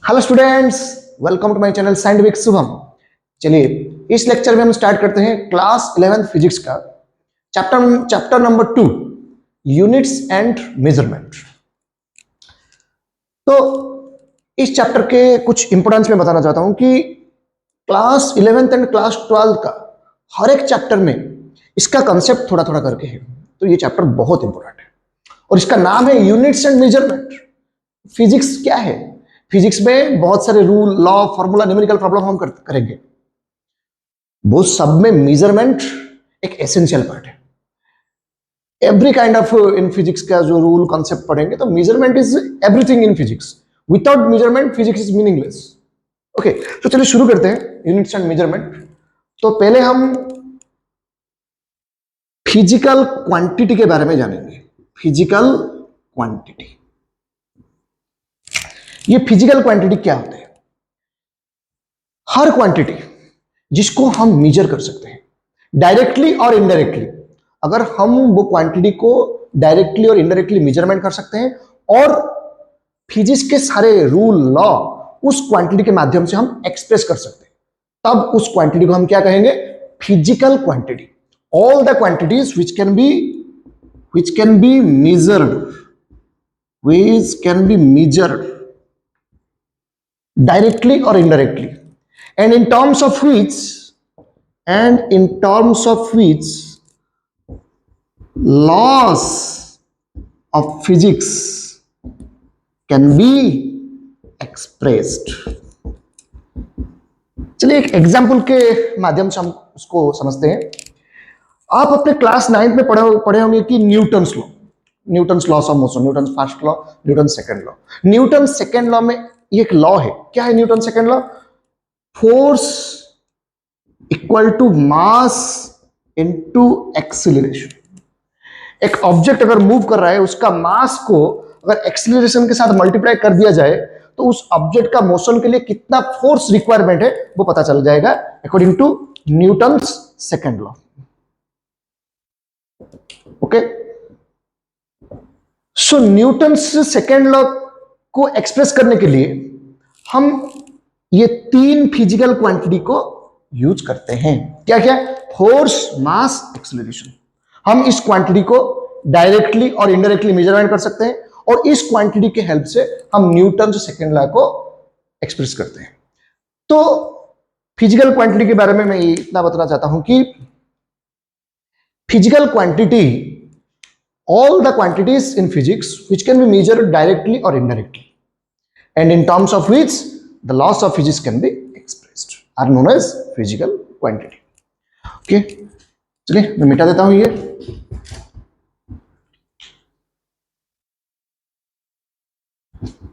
Hello students, welcome to my channel scientific Shubham. चलिए इस lecture में हम स्टार्ट करते हैं क्लास 11th फिजिक्स का chapter number 2, units and measurement. तो इस चैप्टर के कुछ इंपोर्टेंस में बताना चाहता हूं कि क्लास 11th एंड क्लास 12 का हर एक चैप्टर में इसका कंसेप्ट थोड़ा थोड़ा करके है। तो ये चैप्टर बहुत इंपॉर्टेंट है और इसका नाम है यूनिट्स एंड मेजरमेंट। फिजिक्स क्या है? फिजिक्स में बहुत सारे rule, law, formula, numerical problem हम करेंगे। वो सब में मेजरमेंट एक एसेंशियल पार्ट है। Every kind of in physics का जो रूल कॉन्सेप्ट पढ़ेंगे तो measurement is everything in physics. Without measurement physics is meaningless. Okay, तो चलिए शुरू करते हैं यूनिट्स एंड मेजरमेंट। तो पहले हम फिजिकल क्वांटिटी के बारे में जानेंगे। फिजिकल क्वांटिटी, ये फिजिकल क्वांटिटी क्या होते हैं? हर क्वांटिटी जिसको हम मेजर कर सकते हैं डायरेक्टली और इनडायरेक्टली। अगर हम वो क्वांटिटी को डायरेक्टली और इनडायरेक्टली मेजरमेंट कर सकते हैं और फिजिक्स के सारे रूल, लॉ उस क्वांटिटी के माध्यम से हम एक्सप्रेस कर सकते हैं, तब उस क्वांटिटी को हम क्या कहेंगे? Physical quantity. All the quantities which can be measured directly or indirectly, and in terms of which laws of physics can be expressed। चलिए एक एग्जाम्पल के माध्यम से हम उसको समझते हैं। आप अपने क्लास 9th में पढ़े होंगे कि Newton's laws of motion, Newton first law, Newton second law. Newton second law में एक लॉ है। क्या है Newton second law? Force equal to mass into acceleration. एक ऑब्जेक्ट अगर मूव कर रहा है, उसका मास को अगर एक्सीलरेशन के साथ मल्टीप्लाई कर दिया जाए तो उस ऑब्जेक्ट का मोशन के लिए कितना फोर्स रिक्वायरमेंट है वो पता चल जाएगा according to Newton's second law. Okay, so Newton's second law को एक्सप्रेस करने के लिए हम ये 3 फिजिकल क्वांटिटी को यूज करते हैं। क्या क्या? फोर्स, मास, एक्सीलरेशन। हम इस क्वांटिटी को डायरेक्टली और इनडायरेक्टली मेजरमेंट कर सकते हैं और इस क्वांटिटी के हेल्प से हम न्यूटन सेकंड लॉ को एक्सप्रेस करते हैं। तो फिजिकल क्वांटिटी के बारे में मैं इतना बताना चाहता हूं कि physical quantity, all the quantities in physics which can be measured directly or indirectly, and in terms of which the laws of physics can be expressed, are known as physical quantity। okay, चलिए मैं मिटा देता हूं ये।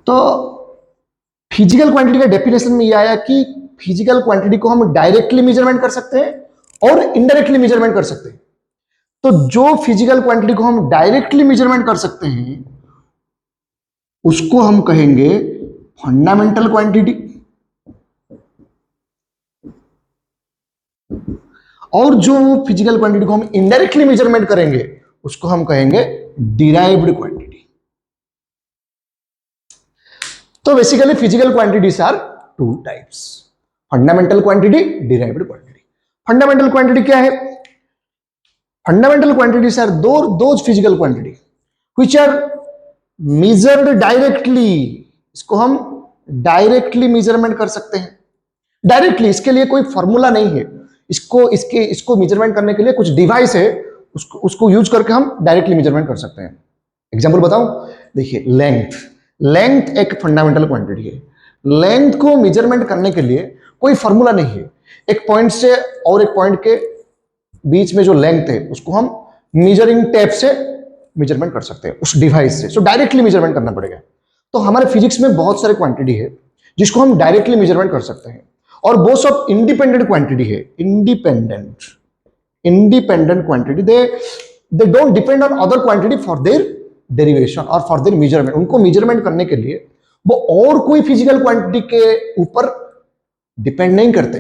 तो physical quantity का definition में ये आया कि फिजिकल क्वांटिटी को हम डायरेक्टली मेजरमेंट कर सकते हैं और इनडायरेक्टली मेजरमेंट कर सकते हैं। तो जो फिजिकल क्वांटिटी को हम डायरेक्टली मेजरमेंट कर सकते हैं उसको हम कहेंगे फंडामेंटल क्वांटिटी, और जो फिजिकल क्वांटिटी को हम इनडायरेक्टली मेजरमेंट करेंगे उसको हम कहेंगे डिराइव्ड क्वांटिटी। तो basically physical quantities are 2 types, fundamental quantity, derived quantity. Fundamental quantity क्या है? Fundamental quantities are those physical quantity which are measured directly। इसको हम डायरेक्टली मेजरमेंट कर सकते हैं। डायरेक्टली, इसके लिए कोई फॉर्मूला नहीं है। इसको मेजरमेंट करने के लिए कुछ डिवाइस है, उसको यूज करके हम डायरेक्टली मेजरमेंट कर सकते हैं। एग्जांपल बताऊं? देखिए, लेंथ एक फंडामेंटल क्वांटिटी है। लेंथ को मेजरमेंट करने के लिए कोई फॉर्मूला नहीं है। एक पॉइंट से और एक पॉइंट के बीच में जो लेंथ है उसको हम मेजरिंग टेप से मेजरमेंट कर सकते हैं, उस डिवाइस से। सो डायरेक्टली मेजरमेंट करना पड़ेगा। तो हमारे फिजिक्स में बहुत सारे क्वांटिटी है जिसको हम डायरेक्टली मेजरमेंट कर सकते हैं, और वो सब इंडिपेंडेंट क्वांटिटी है। Independent quantity, they don't depend on other quantity for their derivation और फॉर देयर मेजरमेंट। उनको मेजरमेंट करने के लिए वो और कोई फिजिकल क्वांटिटी के ऊपर डिपेंड नहीं करते।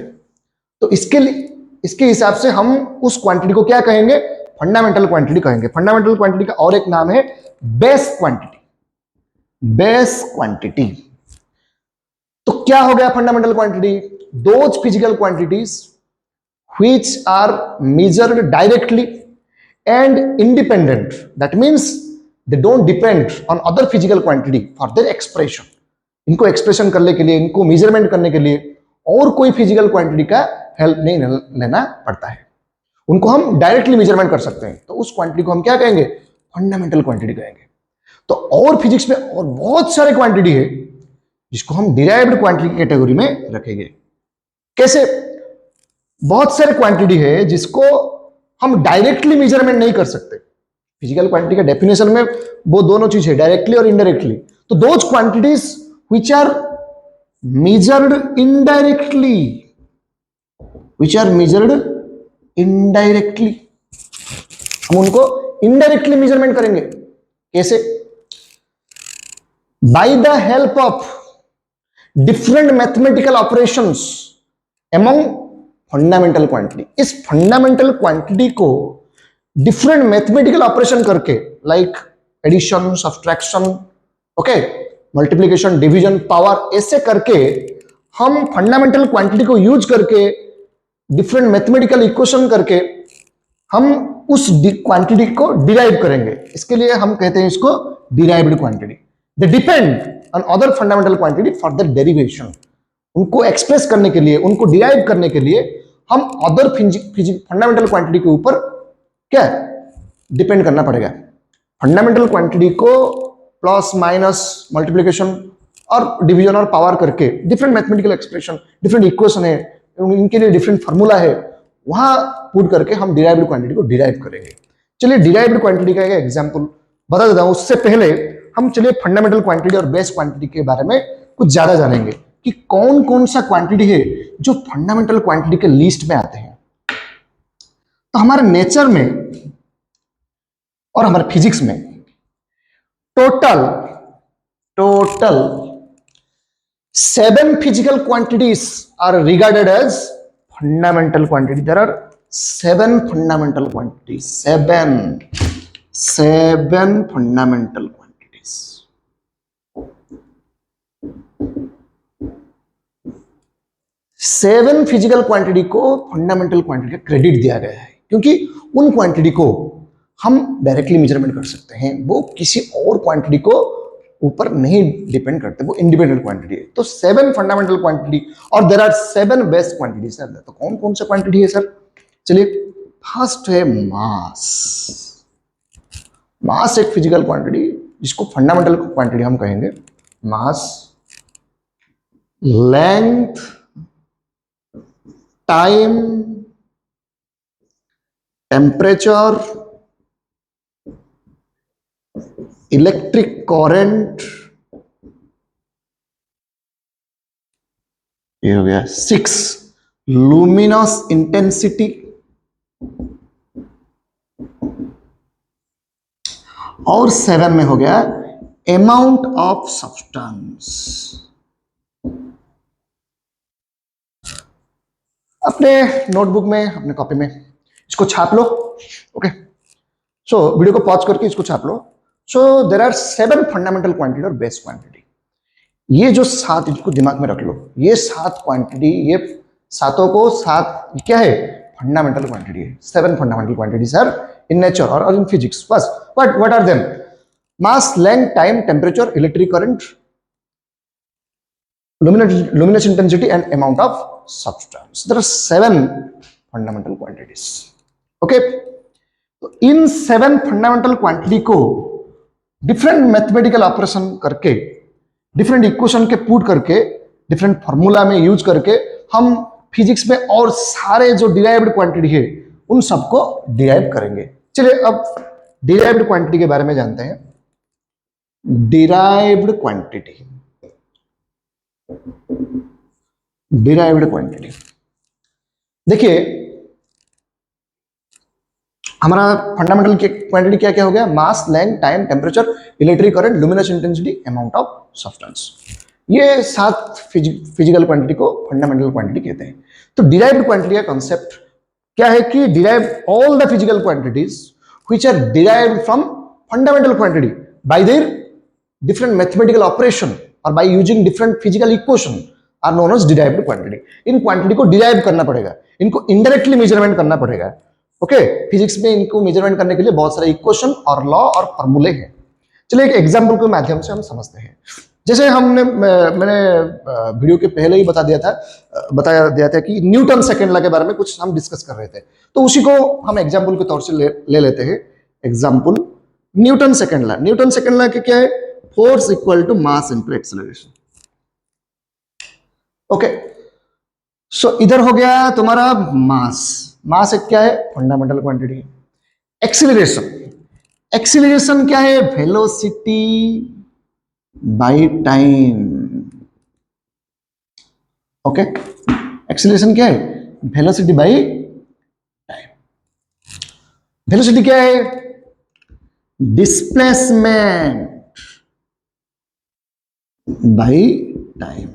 तो इसके हिसाब से हम उस क्वांटिटी को क्या कहेंगे? फंडामेंटल क्वांटिटी कहेंगे। फंडामेंटल क्वांटिटी का और एक नाम है बेस क्वांटिटी। तो क्या हो गया fundamental quantity? Those physical quantities which are measured directly and independent, that means they don't depend on other physical quantity for their expression. इनको एक्सप्रेशन करने के लिए, इनको मेजरमेंट करने के लिए और कोई फिजिकल क्वांटिटी का हेल्प नहीं लेना पड़ता है, उनको हम डायरेक्टली मेजरमेंट कर सकते हैं। तो उस क्वांटिटी को हम क्या कहेंगे? फंडामेंटल क्वांटिटी कहेंगे। तो और फिजिक्स में और बहुत सारे क्वांटिटी है जिसको हम डिराइव्ड क्वांटिटी कैटेगरी में रखेंगे। कैसे? बहुत सारे क्वांटिटी है जिसको हम डायरेक्टली मेजरमेंट नहीं कर सकते। फिजिकल क्वांटिटी का डेफिनेशन में वो दोनों चीज है, डायरेक्टली और इनडायरेक्टली। तो those quantities which are measured indirectly, which are measured indirectly, हम उनको इनडायरेक्टली मेजरमेंट करेंगे। कैसे? By the help of different mathematical operations among fundamental quantity. इस फंडामेंटल क्वांटिटी को डिफरेंट मैथमेटिकल ऑपरेशन करके, like addition, subtraction, okay, multiplication, division, power, ऐसे करके हम फंडामेंटल क्वांटिटी को यूज करके, डिफरेंट मैथमेटिकल इक्वेशन करके हम उस क्वांटिटी को डिराइव करेंगे। इसके लिए हम कहते हैं इसको derived quantity. They depend on other fundamental quantity for their derivation. उनको एक्सप्रेस करने के लिए, उनको डिराइव करने के लिए हम अदर फंडामेंटल क्वांटिटी के ऊपर क्या डिपेंड करना पड़ेगा। फंडामेंटल क्वांटिटी को प्लस, माइनस, मल्टीप्लिकेशन और डिवीजन और पावर करके different mathematical expression, different equation है, इनके लिए डिफरेंट फार्मूला है, वहां पुट करके हम डिराइव्ड क्वांटिटी को डिराइव करेंगे। चलिए डिराइव्ड क्वांटिटी का एक एग्जांपल बता देता हूं। उससे पहले हम चलिए फंडामेंटल क्वांटिटी और बेस क्वांटिटी के बारे में कुछ ज्यादा जानेंगे कि कौन कौन सा क्वांटिटी है जो फंडामेंटल क्वांटिटी के लिस्ट में आते हैं। तो हमारे नेचर में और हमारे फिजिक्स में total 7 physical quantities are regarded as fundamental quantity. There are 7 fundamental quantities. 7 fundamental quantities. Seven physical quantity को फंडामेंटल क्वांटिटी का क्रेडिट दिया गया है, क्योंकि उन क्वांटिटी को हम डायरेक्टली मेजरमेंट कर सकते हैं, वो किसी और क्वांटिटी को ऊपर नहीं डिपेंड करते, वो इंडिपेंडेंट क्वांटिटी है। तो 7 फंडामेंटल क्वांटिटी और there are 7 base quantity. Sir तो कौन कौन सा क्वांटिटी है सर? चलिए, फर्स्ट है मास। मास एक फिजिकल क्वांटिटी जिसको फंडामेंटल क्वांटिटी हम कहेंगे। Mass, length, time, temperature, electric current, ये हो गया 6, लुमिनस इंटेंसिटी, और 7 में हो गया अमाउंट ऑफ सब्सटेंस। अपने नोटबुक में, अपने कॉपी में इसको छाप लो। ओके, सो वीडियो को पॉज करके इसको छाप लो। So there are 7 fundamental quantity और बेस क्वांटिटी। ये जो 7, इसको दिमाग में रख लो, ये 7 क्वांटिटी, ये सातों को 7 क्या है? फंडामेंटल क्वांटिटी है। 7 fundamental quantities are in nature और इन फिजिक्स। बस what are them? Mass, length, time, temperature, electric current, luminous intensity and amount of substance. There are 7 fundamental quantities. Okay, तो इन 7 फंडामेंटल क्वांटिटी को different mathematical operation करके, different equation के put करके, different formula में use करके हम physics में और सारे जो डिराइव्ड क्वांटिटी है उन सबको डिराइव करेंगे। चलिए अब डिराइव्ड क्वांटिटी के बारे में जानते हैं। डिराइव्ड क्वांटिटी, डिराइव्ड क्वांटिटी, देखिए हमारा फंडामेंटल क्वांटिटी क्या क्या हो गया? Mass, length, time, temperature, electric current, luminous intensity, amount of substance. ये 7 फिजिकल क्वांटिटी को फंडामेंटल क्वांटिटी कहते हैं। तो डिराइव्ड क्वांटिटी का कॉन्सेप्ट क्या है कि derive all the physical quantities which are derived from fundamental quantity by their different mathematical operation और by using different physical equation are known as derived quantity. इन quantity को डिराइव करना पड़ेगा, इनको इनडायरेक्टली मेजरमेंट करना पड़ेगा। ओके, फिजिक्स में इनको मेजरमेंट करने के लिए बहुत सारे इक्वेशन और लॉ और फॉर्मूले हैं। चलिए एक एग्जांपल के माध्यम से हम समझते हैं। जैसे मैंने वीडियो के पहले ही बताया दिया था कि न्यूटन सेकेंड लॉ के बारे में कुछ हम डिस्कस कर रहे थे, तो उसी को हम एग्जांपल के तौर से ले लेते हैं। Example Newton second law. Newton second law क्या है? Force equal to mass into acceleration. Okay, so इधर हो गया तुम्हारा मास। मास एक क्या है? Fundamental quantity. एक्सीलरेशन, एक्सीलरेशन क्या है? Velocity by time. Okay, acceleration क्या है? Velocity by time. वेलोसिटी क्या है? Displacement by time.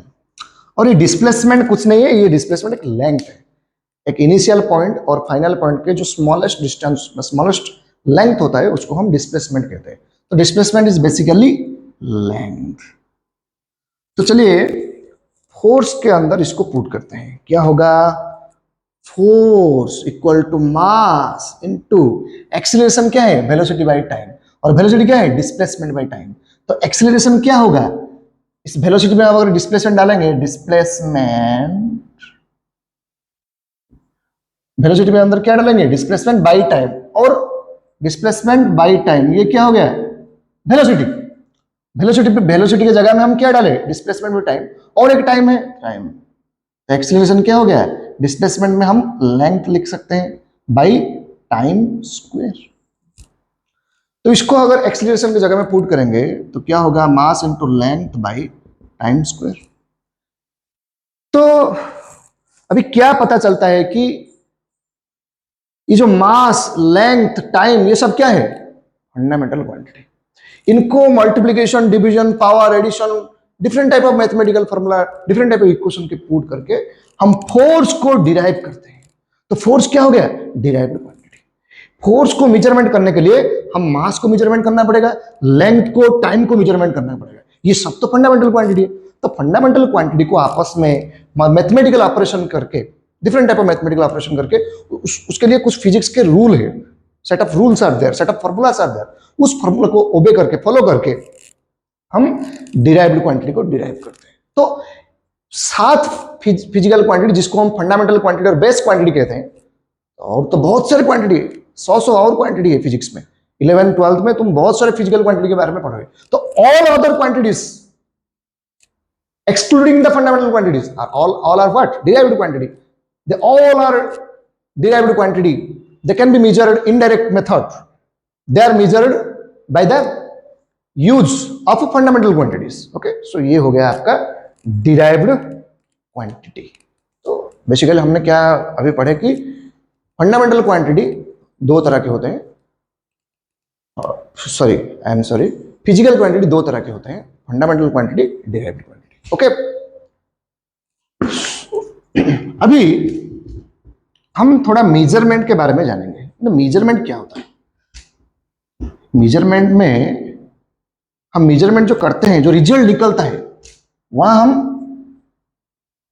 और ये डिस्प्लेसमेंट कुछ नहीं है, ये डिस्प्लेसमेंट एक लेंथ है, एक इनिशियल पॉइंट और फाइनल पॉइंट के जो स्मॉलेस्ट डिस्टेंस, स्मॉलेस्ट लेंथ होता है उसको हम डिस्प्लेसमेंट कहते हैं। तो डिस्प्लेसमेंट इज बेसिकली लेंथ। तो चलिए फोर्स के अंदर इसको पुट करते हैं। क्या होगा? Force equal to mass into acceleration क्या है? Velocity by time. और वेलोसिटी क्या है? Displacement by time. तो एक्सीलरेशन क्या होगा? इस वेलोसिटी में अगर डिस्प्लेसमेंट डालेंगे, डिस्प्लेसमेंट, वेलोसिटी में अंदर क्या डालेंगे? Displacement by time. और डिस्प्लेसमेंट बाय टाइम ये क्या हो गया? वेलोसिटी। वेलोसिटी की जगह में हम क्या डाले? Displacement by time. और एक टाइम है, टाइम। एक्सीलरेशन क्या हो गया? डिस्प्लेसमेंट में हम लेंथ लिख सकते हैं बाय टाइम स्क्वायर। तो इसको अगर एक्सीलरेशन की जगह में पुट करेंगे तो क्या होगा? Mass into length by time square. तो अभी क्या पता चलता है कि ये जो मास, लेंथ, टाइम, ये सब क्या है? Fundamental quantity. इनको multiplication, division, power, addition, different type of mathematical formula, different type of equation के पुट करके हम फोर्स को डिराइव करते हैं। तो फोर्स क्या हो गया? Derived quantity. फोर्स को मेजरमेंट करने के लिए हम मास को मेजरमेंट करना पड़ेगा, लेंथ को, टाइम को मेजरमेंट करना पड़ेगा। ये सब तो फंडामेंटल क्वांटिटी है। तो फंडामेंटल क्वांटिटी को आपस में मैथमेटिकल ऑपरेशन करके, different type of mathematical operation करके उसके लिए कुछ फिजिक्स के रूल है, set of rules are there, set of formulas are there. उस फॉर्मूला को ओबे करके, फॉलो करके हम डिराइव्ड क्वांटिटी को डिराइव करते हैं। तो 7 फिजिकल क्वांटिटी जिसको हम फंडामेंटल क्वांटिटी और बेस क्वांटिटी कहते हैं। और तो बहुत सारी क्वांटिटी है, 100 और क्वांटिटी है फिजिक्स में। 11th 12th में तुम बहुत सारे फिजिकल क्वांटिटी के बारे में पढ़ोगे। तो all other quantities excluding the fundamental quantities are all are what? Derived quantity. They all are derived quantity. They can be measured indirect method. They are measured by the use of fundamental quantities. Okay, so ये हो गया आपका derived quantity. तो basically हमने क्या अभी पढ़े कि फंडामेंटल क्वांटिटी दो तरह के होते हैं, फिजिकल क्वांटिटी दो तरह के होते हैं, fundamental quantity, derived quantity. Okay, अभी हम थोड़ा मेजरमेंट के बारे में जानेंगे। तो मेजरमेंट क्या होता है? मेजरमेंट में हम मेजरमेंट जो करते हैं, जो रिजल्ट निकलता है, वहां हम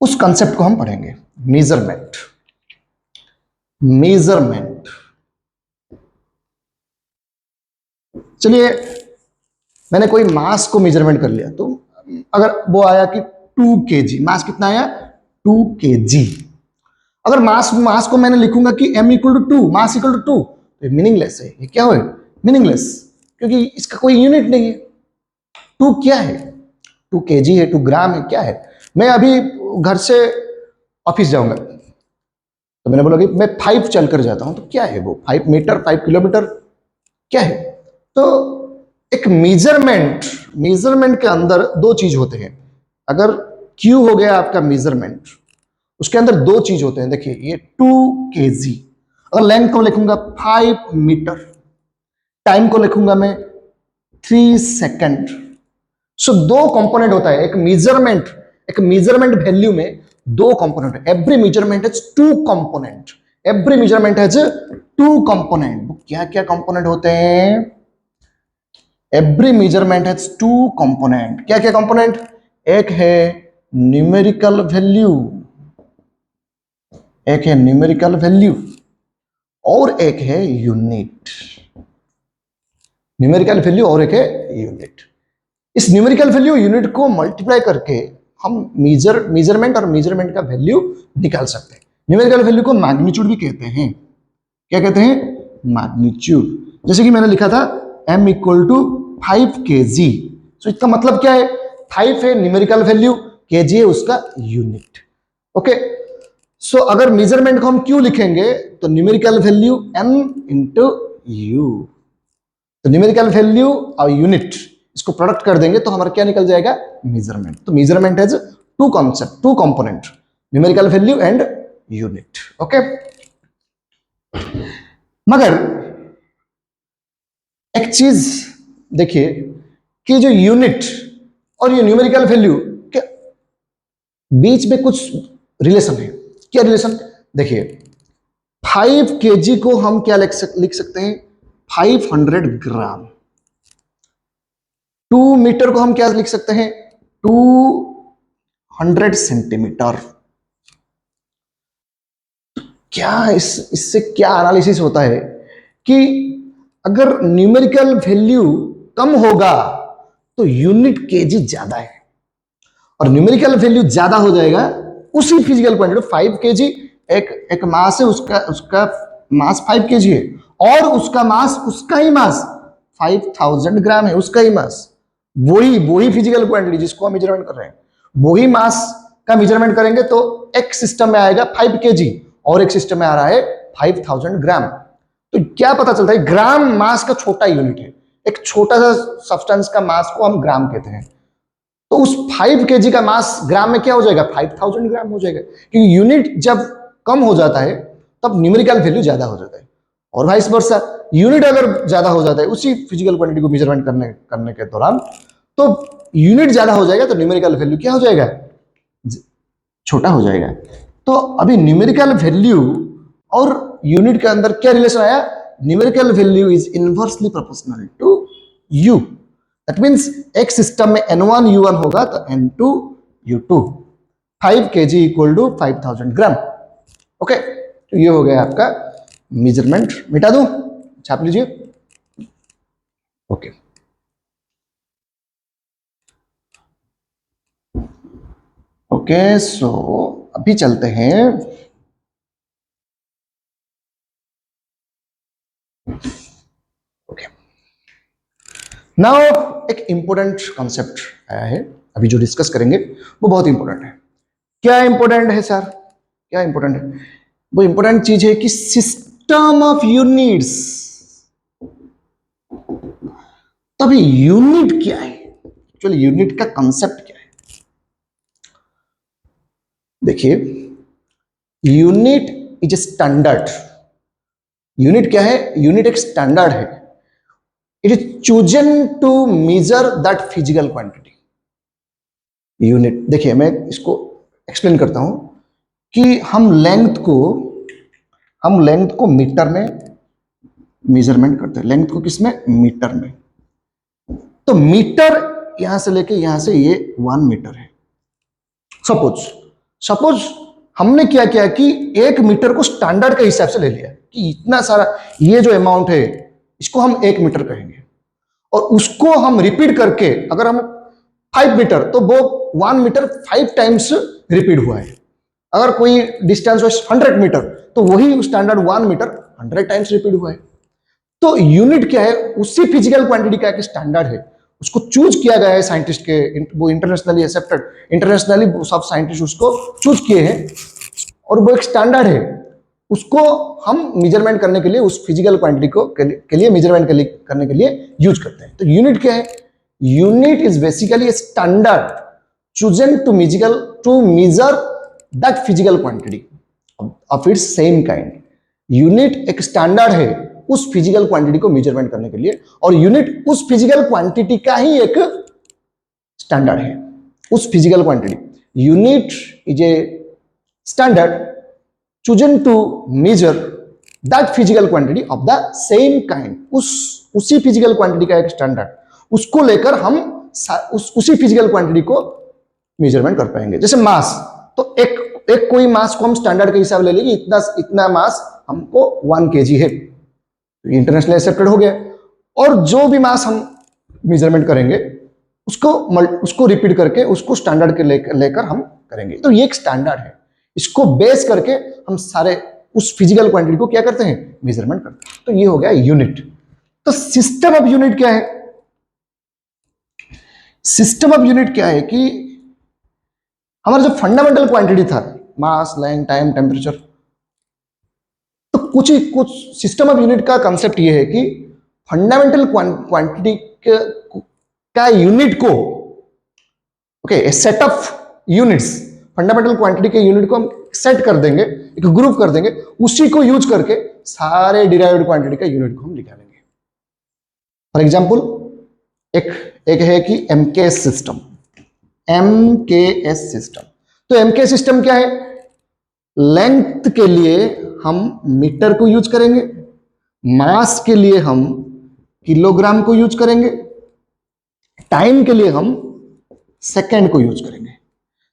उस कंसेप्ट को हम पढ़ेंगे। Measurement, measurement. चलिए मैंने कोई मास को मेजरमेंट कर लिया, तो अगर वो आया कि 2 kg, मास कितना आया? 2 kg। अगर मास को मैंने लिखूंगा कि m equal to 2, mass equal to 2, तो मीनिंगलेस है। ये क्या हो? मीनिंगलेस, क्योंकि इसका कोई यूनिट नहीं है। 2 क्या है? 2 kg है, 2 ग्राम है, क्या है? मैं अभी घर से ऑफिस जाऊंगा तो मैंने बोला कि मैं 5 चलकर जाता हूं, तो क्या है वो? 5 मीटर, 5 किलोमीटर, क्या है? तो एक मेजरमेंट के अंदर दो चीज होते हैं। अगर Q हो गया आपका मेजरमेंट, उसके अंदर दो चीज होते हैं। देखिए ये 2 kg, अगर लेंथ को लिखूंगा 5 मीटर, टाइम को लिखूंगा मैं 3 सेकंड। सो दो कंपोनेंट होता है एक मेजरमेंट वैल्यू में। दो component, every measurement has 2 component, every measurement has 2 component. क्या क्या कंपोनेंट होते हैं? Every measurement has 2 component. क्या क्या कंपोनेंट? एक है न्यूमेरिकल वैल्यू, एक है न्यूमेरिकल वैल्यू और एक है यूनिट। न्यूमेरिकल वैल्यू और एक है यूनिट। इस न्यूमेरिकल वैल्यू यूनिट को मल्टीप्लाई करके हम मेजरमेंट और मेजरमेंट का वैल्यू निकाल सकते हैं। न्यूमेरिकल वैल्यू को मैग्नीट्यूड भी कहते हैं। क्या कहते हैं? मैग्नीट्यूड। जैसे कि मैंने लिखा था m इक्वल टू 5 kg। तो इसका मतलब क्या है? 5 है न्यूमेरिकल वैल्यू, kg है उसका यूनिट। ओके, सो अगर मेजरमेंट को हम क्यों लिखेंगे तो numerical value m into u. तो न्यूमेरिकल वैल्यू और यूनिट इसको प्रोडक्ट कर देंगे तो हमारा क्या निकल जाएगा? मेजरमेंट। तो measurement has two concept, two component, numerical value and unit. Okay, मगर एक चीज देखिए कि जो यूनिट और ये न्यूमेरिकल वैल्यू के बीच में कुछ रिलेशन है। क्या रिलेशन? देखिए 5 kg को हम क्या लिख सकते हैं? 500 ग्राम। 2 मीटर को हम क्या लिख सकते हैं? 200 सेंटीमीटर। क्या इससे क्या एनालिसिस होता है कि अगर न्यूमेरिकल वैल्यू कम होगा तो यूनिट केजी ज्यादा है, और न्यूमेरिकल वैल्यू ज्यादा हो जाएगा उसी फिजिकल क्वांटिटी 5 केजी एक मास है, उसका मास 5 केजी है और उसका ही मास 5000 ग्राम है, उसका ही मास। वही फिजिकल क्वांटिटी जिसको हम मेजरमेंट कर रहे हैं, वही मास का मेजरमेंट करेंगे तो एक सिस्टम में आएगा 5 केजी और एक सिस्टम में आ रहा है 5000 ग्राम। तो क्या पता चलता है? ग्राम मास का छोटा यूनिट है। एक छोटा सा सब्सटेंस का मास को हम ग्राम कहते हैं। तो उस 5 केजी का मास ग्राम में क्या हो जाएगा? 5000 ग्राम हो जाएगा। क्योंकि यूनिट जब कम हो जाता है तब न्यूमेरिकल वैल्यू ज्यादा हो जाता है, और वाइस वर्सा यूनिट अगर ज्यादा हो जाता है उसी फिजिकल क्वांटिटी को मेजरमेंट करने के दौरान, तो यूनिट ज्यादा हो जाएगा तो न्यूमेरिकल वैल्यू क्या हो जाएगा? छोटा हो जाएगा। तो अभी न्यूमेरिकल वैल्यू और यूनिट के अंदर क्या रिलेशन आया? Numerical value is inversely proportional to u. That means एक सिस्टम में n1 u1 होगा तो n2 u2। 5 kg equal to 5000 gram. Okay, तो ये हो गया आपका मेजरमेंट। मिटा दूं? छाप लीजिए। ओके, ओके, सो अभी चलते हैं ओके। नाउ एक इंपॉर्टेंट कॉन्सेप्ट आया है, अभी जो डिस्कस करेंगे वो बहुत इंपॉर्टेंट है। क्या इंपॉर्टेंट है सर? क्या इंपॉर्टेंट है? वो इंपॉर्टेंट चीज है कि सिस्टम ऑफ यूनिट्स। तभी यूनिट क्या है? एक्चुअली यूनिट का कॉन्सेप्ट क्या है? देखिए, unit is a standard. Unit क्या है? यूनिट एक स्टैंडर्ड है। It is chosen to measure that physical quantity. Unit, देखिए मैं इसको एक्सप्लेन करता हूं कि हम लेंथ को मीटर में मेजरमेंट करते हैं। लेंथ को किसमें? मीटर में। तो मीटर यहां से लेके यहां से ये 1 मीटर है। सपोज हमने क्या किया कि 1 मीटर को स्टैंडर्ड के हिसाब से ले लिया कि इतना सारा ये जो अमाउंट है इसको हम 1 मीटर कहेंगे, और उसको हम रिपीट करके अगर हम 5 मीटर तो वो 1 मीटर 5 टाइम्स रिपीट हुआ है। अगर कोई डिस्टेंस हो 100 मीटर तो वही स्टैंडर्ड 1 मीटर 100 टाइम्स रिपीट हुआ है। तो यूनिट क्या है? उसी फिजिकल क्वांटिटी का एक स्टैंडर्ड है, उसको चूज किया गया है साइंटिस्ट के, वो इंटरनेशनली एक्सेप्टेड, इंटरनेशनली सब साइंटिस्ट उसको चूज किए हैं, और वो एक स्टैंडर्ड है। उसको हम मेजरमेंट करने के लिए, उस फिजिकल क्वांटिटी को के लिए मेजरमेंट करने के लिए यूज करते हैं। तो यूनिट क्या है? Unit is basically a standard chosen to measure that physical quantity of its same kind। Unit एक स्टैंडर्ड है उस फिजिकल क्वांटिटी को मेजरमेंट करने के लिए, और यूनिट उस फिजिकल क्वांटिटी का ही एक स्टैंडर्ड है। उस physical quantity, unit is a standard chosen to measure that physical quantity of the same kind। उसी फिजिकल क्वांटिटी का एक स्टैंडर्ड, उसको लेकर हम उसी फिजिकल क्वांटिटी को मेजरमेंट कर पाएंगे। जैसे मास, तो एक कोई मास को हम स्टैंडर्ड के हिसाब ले लेंगे, इतना इतना मास हमको 1 kg है, इंटरनेशनल एक्सेप्टेड हो गया। और जो भी मास हम मेजरमेंट करेंगे उसको रिपीट करके उसको स्टैंडर्ड के लेकर हम करेंगे, तो ये एक स्टैंडर्ड है। इसको बेस करके हम सारे उस फिजिकल क्वांटिटी को क्या करते हैं, मेजरमेंट करते हैं। तो ये हो गया यूनिट। तो सिस्टम ऑफ यूनिट क्या है? सिस्टम ऑफ यूनिट क्या है कि हमारा जो फंडामेंटल क्वांटिटी था, मास, लेंथ, टाइम, टेम्परेचर, तो कुछ सिस्टम ऑफ यूनिट का कंसेप्ट ये है कि फंडामेंटल क्वांटिटी का यूनिट को, okay, set of units, fundamental quantity के यूनिट को हम सेट कर देंगे, एक ग्रुप कर देंगे, उसी को यूज करके सारे डिराइव्ड क्वांटिटी का यूनिट को हम निकालेंगे। फॉर एग्जांपल एक है कि एमकेएस सिस्टम, एमकेएस सिस्टम। तो एमकेएस सिस्टम क्या है? लेंथ के लिए हम मीटर को यूज करेंगे, मास के लिए हम किलोग्राम को यूज करेंगे, टाइम के लिए हम सेकंड को यूज करेंगे।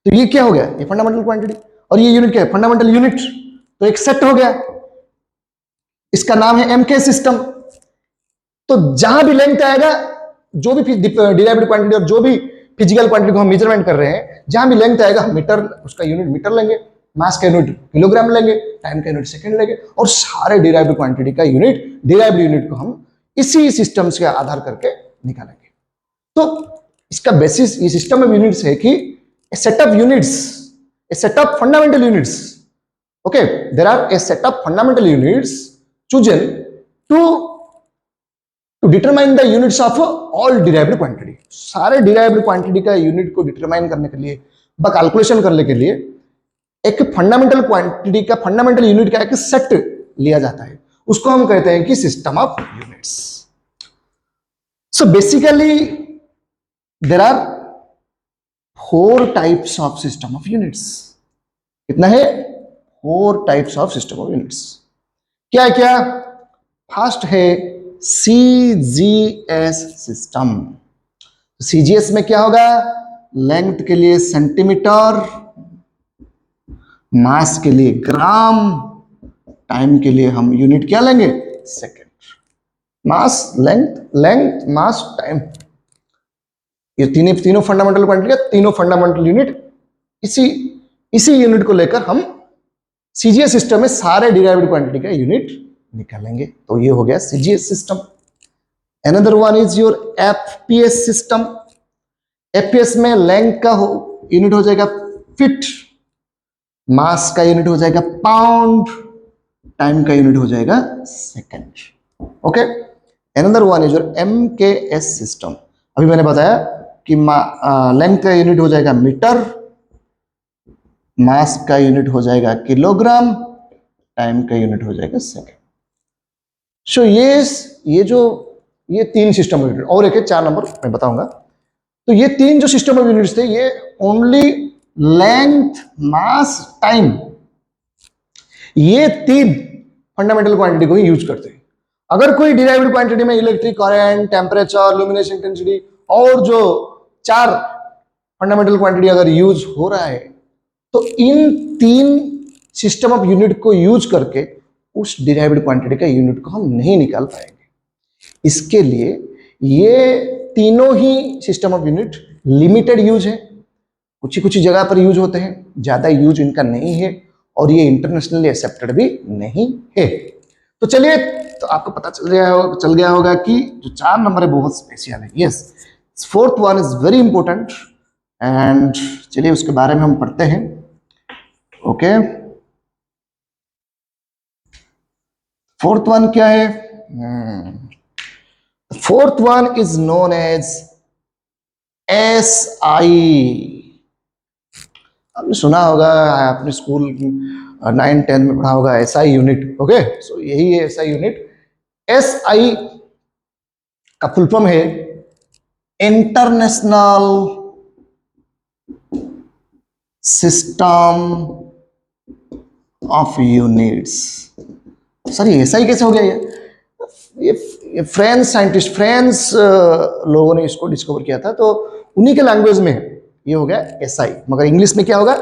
तो ये क्या हो गया? ये फंडामेंटल क्वांटिटी। और ये यूनिट क्या है? Fundamental unit. तो एक सेट हो गया, इसका नाम है एमकेएस सिस्टम। तो जहां भी लेंथ आएगा, जो भी डिराइव्ड क्वांटिटी और जो भी फिजिकल क्वांटिटी को हम मेजरमेंट कर रहे हैं, जहां भी लेंथ आएगा हम मीटर, उसका यूनिट मीटर लेंगे, मास का यूनिट किलोग्राम लेंगे, टाइम का यूनिट सेकंड लेंगे, और सारे डिराइव्ड क्वांटिटी का यूनिट, डिराइव्ड यूनिट को हम इसी सिस्टम्स के आधार करके निकालेंगे। तो इसका बेसिस, ये सिस्टम ऑफ यूनिट्स है कि a set of units, a set of fundamental units, okay, there are a set of fundamental units chosen to determine the units of all derived quantity. सारे derived quantity का unit को determine करने के लिए, calculation करने के लिए एक फंडामेंटल क्वांटिटी का, फंडामेंटल यूनिट का एक सेट लिया जाता है, उसको हम कहते हैं कि system of units. So basically there are 4 types of system of units. कितना है? 4 types of system of units. क्या क्या? फर्स्ट है सीजीएस सिस्टम। सीजीएस में क्या होगा? लेंथ के लिए सेंटीमीटर, मास के लिए ग्राम, टाइम के लिए हम यूनिट क्या लेंगे? सेकंड। मास, लेंथ, मास, टाइम, ये तीनों फंडामेंटल क्वांटिटी का तीनों फंडामेंटल यूनिट, इसी यूनिट को लेकर हम सीजीएस सिस्टम में सारे डिराइव्ड क्वांटिटी का यूनिट निकालेंगे। तो ये हो गया CGS system. Another one is your FPS system. FPS में लेंथ का यूनिट हो जाएगा फीट, मास का यूनिट हो जाएगा पाउंड, टाइम का यूनिट हो जाएगा second. Okay. Another one is your MKS system. अभी मैंने बताया कि लेंथ का यूनिट हो जाएगा मीटर, मास का यूनिट हो जाएगा किलोग्राम, टाइम का यूनिट हो जाएगा सेकंड। सो ये 3 सिस्टम ऑफ यूनिट, और एक है 4 नंबर मैं बताऊंगा। तो ये 3 जो सिस्टम ऑफ यूनिट्स थे, ये ओनली लेंथ, मास, टाइम, ये 3 फंडामेंटल क्वांटिटी को ही यूज करते हैं। अगर कोई डिराइव्ड क्वांटिटी में इलेक्ट्रिक करंट, टेम्परेचर, लुमिनेशन इंटेंसिटी और जो 4 फंडामेंटल क्वांटिटी अगर यूज हो रहा है, तो इन 3 सिस्टम ऑफ यूनिट को यूज करके उस डिराइव्ड क्वांटिटी का यूनिट को हम नहीं निकाल पाएंगे। इसके लिए ये तीनों ही system of unit limited use है, कुछ ही जगह पर यूज होते हैं, ज्यादा यूज इनका नहीं है, और ये इंटरनेशनली एक्सेप्टेड भी नहीं है। तो चलिए, तो आपको पता चल गया होगा कि जो 4 नंबर है बहुत स्पेशल है। Yes, 4th one is very important, and चलिए उसके बारे में हम पढ़ते हैं। ओके, 4th वन क्या है? 4th one is known as SI। आपने सुना होगा, आपने स्कूल 9-10 में पढ़ा होगा SI यूनिट। ओके, सो यही है SI यूनिट। SI का फुल फॉर्म है international system of units. Sir ये SI कैसे हो गया? ये फ्रेंच साइंटिस्ट, फ्रेंच लोगों ने इसको डिस्कवर किया था, तो उन्हीं के लैंग्वेज में ये हो गया एसआई, मगर इंग्लिश में क्या होगा,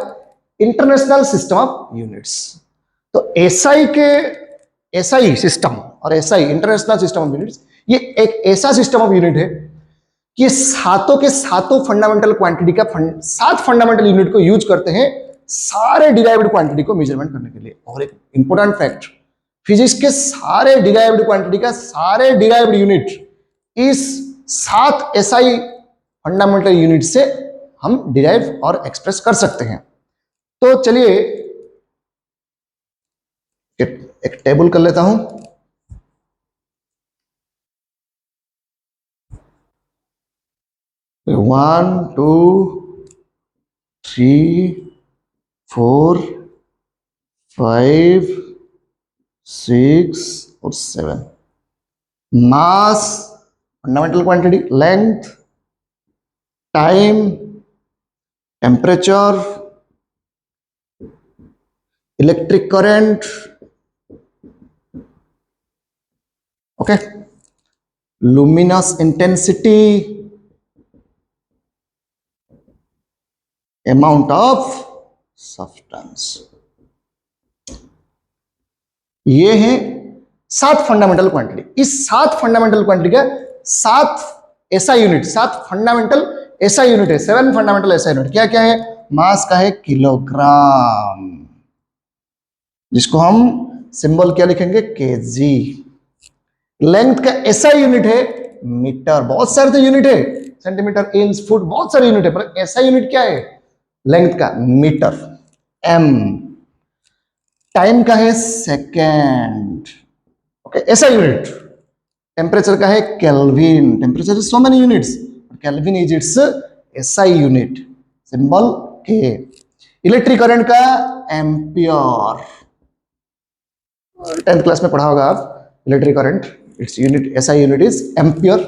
इंटरनेशनल सिस्टम ऑफ यूनिट्स। तो एसआई के एसआई सिस्टम और SI international system of units, ये एक ऐसा सिस्टम ऑफ यूनिट है कि सातों के सातों फंडामेंटल क्वांटिटी का 7 फंडामेंटल यूनिट को यूज करते हैं सारे डिराइव्ड क्वांटिटी को मेजरमेंट करने के लिए। और एक इंपॉर्टेंट फैक्ट, फिजिक्स के सारे डिराइव्ड क्वांटिटी का सारे डिराइव्ड यूनिट इस 7 एसआई फंडामेंटल यूनिट से हम डिराइव और एक्सप्रेस कर सकते हैं। तो चलिए एक टेबल कर लेता हूं। वन, टू, 3, 4, 5, 6 और 7। Mass fundamental quantity, length, time, temperature, electric current, okay, luminous intensity, amount of substance. ये है 7 फंडामेंटल क्वांटिटी। इस 7 फंडामेंटल क्वांटिटी का 7 ऐसा यूनिट, 7 फंडामेंटल ऐसा यूनिट है, 7 फंडामेंटल ऐसा यूनिट क्या क्या है? मास का है किलोग्राम, जिसको हम सिंबल क्या लिखेंगे, केजी। लेंथ का ऐसा यूनिट है मीटर, बहुत सारे तो यूनिट है, सेंटीमीटर, इंच, फुट, बहुत सारे यूनिट है, पर ऐसा यूनिट क्या है लेंथ का? Metre, M. टाइम का है सेकेंड, ओके, ऐसा यूनिट। टेम्परेचर का है kelvin, temperature is so many units, kelvin is it's SI unit, symbol के। इलेक्ट्रिक करंट का एम्पियर, 10th क्लास में पढ़ा होगा आप, electric current, its unit, SI unit is ampere,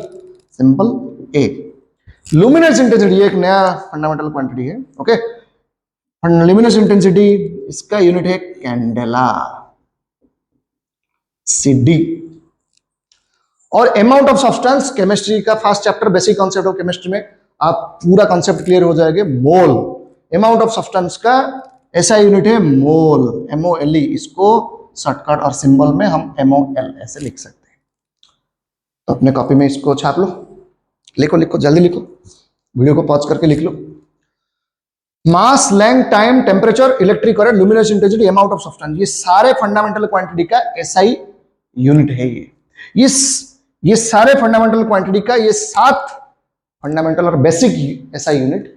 symbol A. Luminous intensity एक नया फंडामेंटल क्वांटिटी है, okay. Luminous intensity इसका यूनिट है कैंडेला, सीडी। और अमाउंट ऑफ सब्सटेंस, केमिस्ट्री का first chapter basic concept of chemistry में आप पूरा कॉन्सेप्ट क्लियर हो जाएंगे। मोल, अमाउंट ऑफ सब्सटेंस का ऐसा यूनिट है मोल, MOLE। इसको शॉर्टकट और सिंबल में हम MOL ऐसे लिख सकते हैं। तो अपने कॉपी में इसको छाप लो, लिखो लिखो, जल्दी लिखो, वीडियो को पॉज करके लिख लो। Mass, length, time, temperature, electric current, luminous intensity, amount of substance, ये सारे फंडामेंटल क्वांटिटी का एसआई यूनिट है। ये सारे फंडामेंटल क्वांटिटी का ये 7 फंडामेंटल और basic SI unit,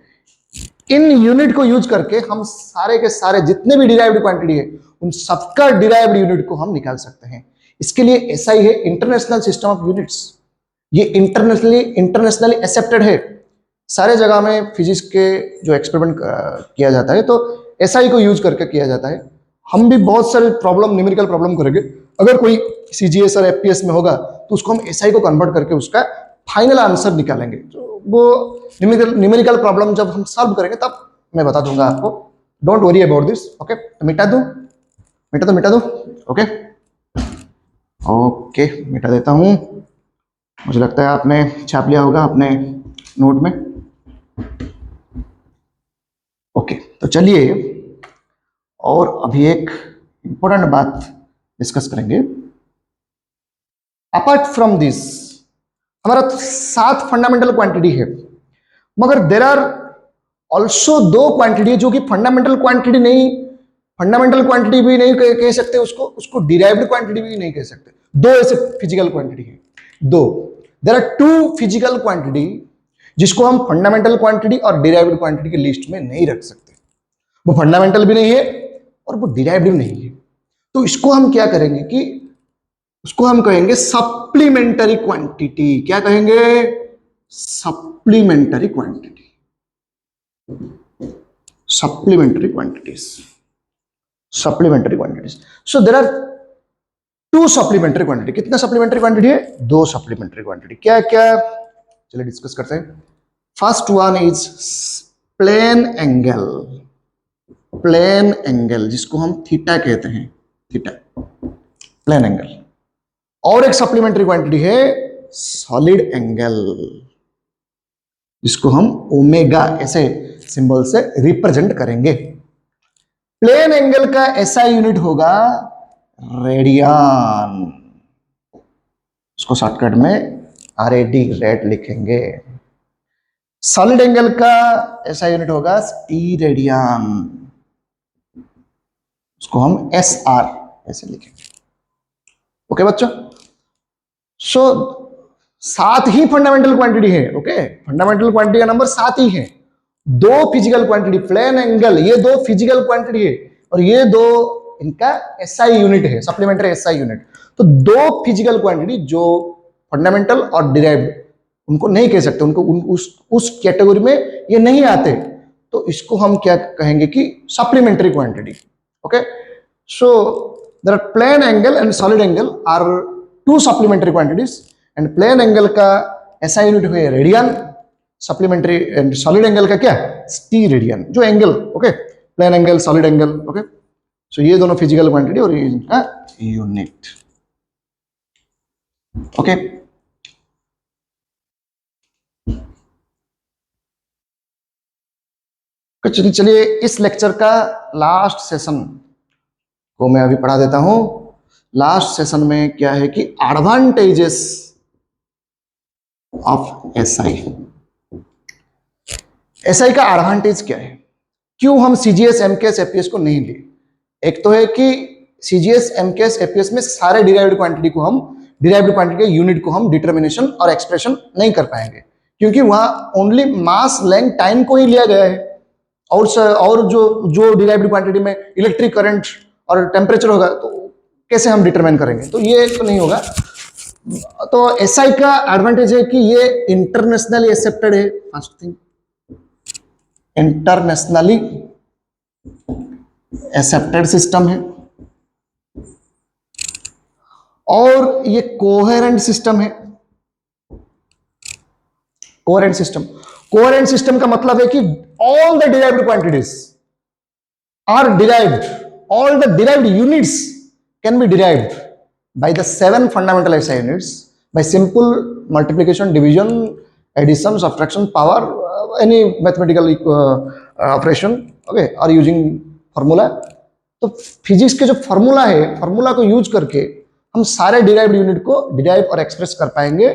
in unit को यूज करके हम सारे के सारे जितने भी डिराइव्ड क्वांटिटी है उन सबका डिराइव्ड यूनिट को हम निकाल सकते हैं। इसके लिए एसआई है इंटरनेशनल सिस्टम ऑफ यूनिट्स, ये इंटरनेशनली एक्सेप्टेड है। सारे जगह में फिजिक्स के जो एक्सपेरिमेंट किया जाता है तो एसआई को यूज करके किया जाता है। हम भी बहुत सारे प्रॉब्लम, न्यूमेरिकल प्रॉब्लम करेंगे, अगर कोई सीजीएस और एफपीएस में होगा तो उसको हम एसआई को कन्वर्ट करके उसका फाइनल आंसर निकालेंगे। तो वो न्यूमेरिकल प्रॉब्लम जब हम सॉल्व करेंगे तब मैं बता दूंगा आपको, don't worry about this, okay. मिटा दो, ओके ओके, मिटा देता हूं। मुझे लगता है आपने छाप लिया होगा अपने नोट में, ओके। तो चलिए और अभी एक इंपॉर्टेंट बात डिस्कस करेंगे। अपार्ट फ्रॉम दिस, हमारा 7 फंडामेंटल क्वांटिटी है, मगर देर आर ऑल्सो 2 क्वांटिटी जो कि फंडामेंटल क्वांटिटी नहीं, फंडामेंटल क्वांटिटी भी नहीं कह सकते उसको डिराइव्ड क्वांटिटी भी नहीं कह सकते। 2 ऐसे फिजिकल क्वांटिटी है, 2। देर आर 2 फिजिकल क्वांटिटी जिसको हम फंडामेंटल क्वांटिटी और डिराइव्ड क्वांटिटी के लिस्ट में नहीं रख सकते। वो फंडामेंटल भी नहीं है और वो डिराइव्ड भी नहीं है। तो इसको हम क्या करेंगे कि उसको हम कहेंगे सप्लीमेंटरी क्वांटिटी। क्या कहेंगे? Supplementary quantity, supplementary quantities, supplementary quantities. So there are 2 supplementary quantity. कितना सप्लीमेंटरी क्वांटिटी है? 2 सप्लीमेंटरी क्वांटिटी। क्या क्या? चलिए डिस्कस करते हैं। First one is plane angle, plane angle जिसको हम थीटा कहते हैं, थीटा, प्लेन एंगल। और एक सप्लीमेंटरी क्वांटिटी है सॉलिड एंगल जिसको हम ओमेगा, ऐसे सिंबल से रिप्रेजेंट करेंगे। प्लेन एंगल का एसआई यूनिट होगा रेडियन, उसको शॉर्टकट में RAD रेड लिखेंगे। सॉलिड एंगल का एसआई यूनिट होगा स्टीरेडियन, उसको हम SR ऐसे लिखेंगे। ओके बच्चों, सो 7 ही फंडामेंटल क्वांटिटी है। ओके, फंडामेंटल क्वांटिटी का नंबर 7 ही है। 2 फिजिकल क्वांटिटी, प्लेन एंगल, ये 2 फिजिकल क्वांटिटी है और ये 2 इनका एसआई यूनिट है, सप्लीमेंट्री एसआई यूनिट। तो 2 फिजिकल क्वांटिटी जो फंडामेंटल और डिराइव्ड, उनको नहीं कह सकते, उनको उस कैटेगरी में ये नहीं आते, तो इसको हम क्या कहेंगे कि supplementary quantity. Okay, so there are plane angle and solid angle are 2 supplementary quantities, and plane angle का एसआई यूनिट है radian, supplementary and solid angle का क्या, स्टीरेडियन, जो angle. Okay, plane angle, solid angle. Okay, so ये दोनों physical quantity और ये इनका यूनिट। ओके, चलिए इस लेक्चर का लास्ट सेशन को मैं अभी पढ़ा देता हूं। लास्ट सेशन में क्या है कि एडवांटेजेस ऑफ एसआई। एसआई का एडवांटेज क्या है, क्यों हम सीजीएस, एमकेएस, एपीएस को नहीं लिए। एक तो है कि सीजीएस, एमकेएस, एपीएस में सारे डिराइव्ड क्वांटिटी को हम, डिराइव्ड क्वांटिटी के यूनिट को हम डिटर्मिनेशन और एक्सप्रेशन नहीं कर पाएंगे, क्योंकि वहां ओनली मास, लेंथ, टाइम को ही लिया गया है। और जो डिराइव्ड क्वांटिटी में इलेक्ट्रिक करंट और टेम्परेचर होगा, तो कैसे हम डिटरमाइन करेंगे, तो ये तो नहीं होगा। तो एसआई का एडवांटेज है कि ये इंटरनेशनली एक्सेप्टेड है। First thing, internationally accepted system है, और ये कोहेरेंट सिस्टम है। कोहेरेंट सिस्टम, कोहेरेंट सिस्टम का मतलब है कि all the derived quantities are derived, all the derived units can be derived by the 7 fundamental SI units by simple multiplication, division, addition, subtraction, power, any mathematical operation, okay, or using formula। तो physics के जो formula है, formula को use करके हम सारे derived unit को derive और एक्सप्रेस कर पाएंगे,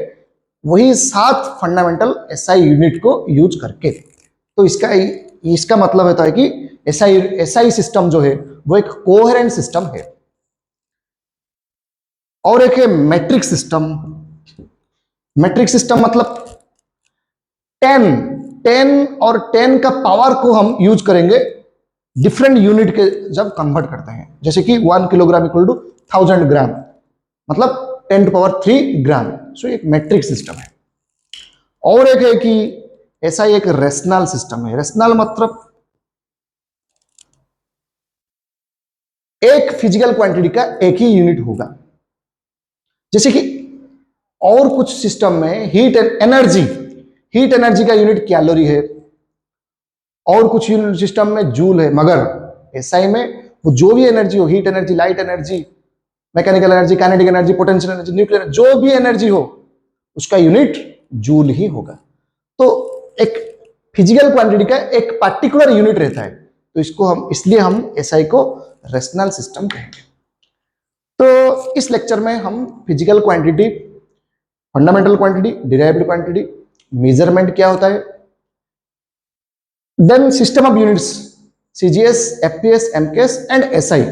वही 7 फंडामेंटल एसआई यूनिट को यूज करके। तो इसका मतलब होता है कि एसआई सिस्टम जो है वो एक कोहेरेंट सिस्टम है। और एक है मैट्रिक्स सिस्टम। मैट्रिक्स सिस्टम मतलब 10 और 10 का पावर को हम यूज करेंगे डिफरेंट यूनिट के जब कन्वर्ट करते हैं, जैसे कि 1 किलोग्राम इक्वल टू 1000 ग्राम, मतलब 10⁻³ ग्राम। सो एक मैट्रिक्स सिस्टम है। और एक है कि एसआई एक रेशनल सिस्टम है। रेशनल मतलब एक फिजिकल क्वांटिटी का एक ही यूनिट होगा, जैसे कि और कुछ सिस्टम में हीट एनर्जी का यूनिट कैलोरी है, और कुछ सिस्टम में जूल है, मगर एसआई में वो जो भी एनर्जी हो, heat energy, light energy, mechanical energy, kinetic energy, potential energy, nuclear, जो भी एनर्जी हो उसका यूनिट जूल ही होगा। तो एक फिजिकल क्वांटिटी का एक पार्टिकुलर यूनिट रहता है, तो इसलिए हम एसआई को रेशनल सिस्टम कहेंगे। तो इस लेक्चर में हम physical quantity, fundamental quantity, derived quantity, measurement क्या होता है, then system of units, CGS, FPS, MKS and SI.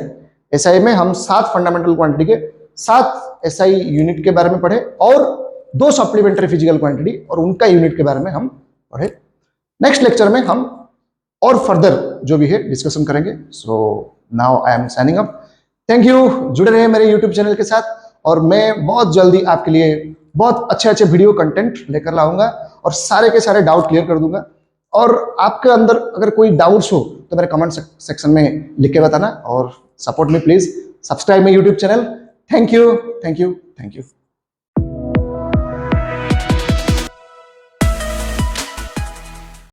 SI में हम 7 फंडामेंटल क्वांटिटी के 7 एसआई यूनिट के बारे में पढ़े, और 2 सप्लीमेंट्री फिजिकल क्वांटिटी और उनका यूनिट के बारे में हम पढ़े। नेक्स्ट लेक्चर में हम और फर्दर जो भी है डिस्कशन करेंगे। So now I am signing up. Thank you. जुड़े रहे मेरे यूट्यूब चैनल के साथ, और मैं बहुत जल्दी आपके लिए बहुत अच्छे वीडियो कंटेंट लेकर लाऊंगा और सारे के सारे डाउट क्लियर कर दूंगा। और आपके अंदर अगर कोई डाउट्स हो तो मेरे कमेंट सेक्शन में लिख के बताना, और support me please, subscribe my YouTube channel. Thank you, thank you, thank you.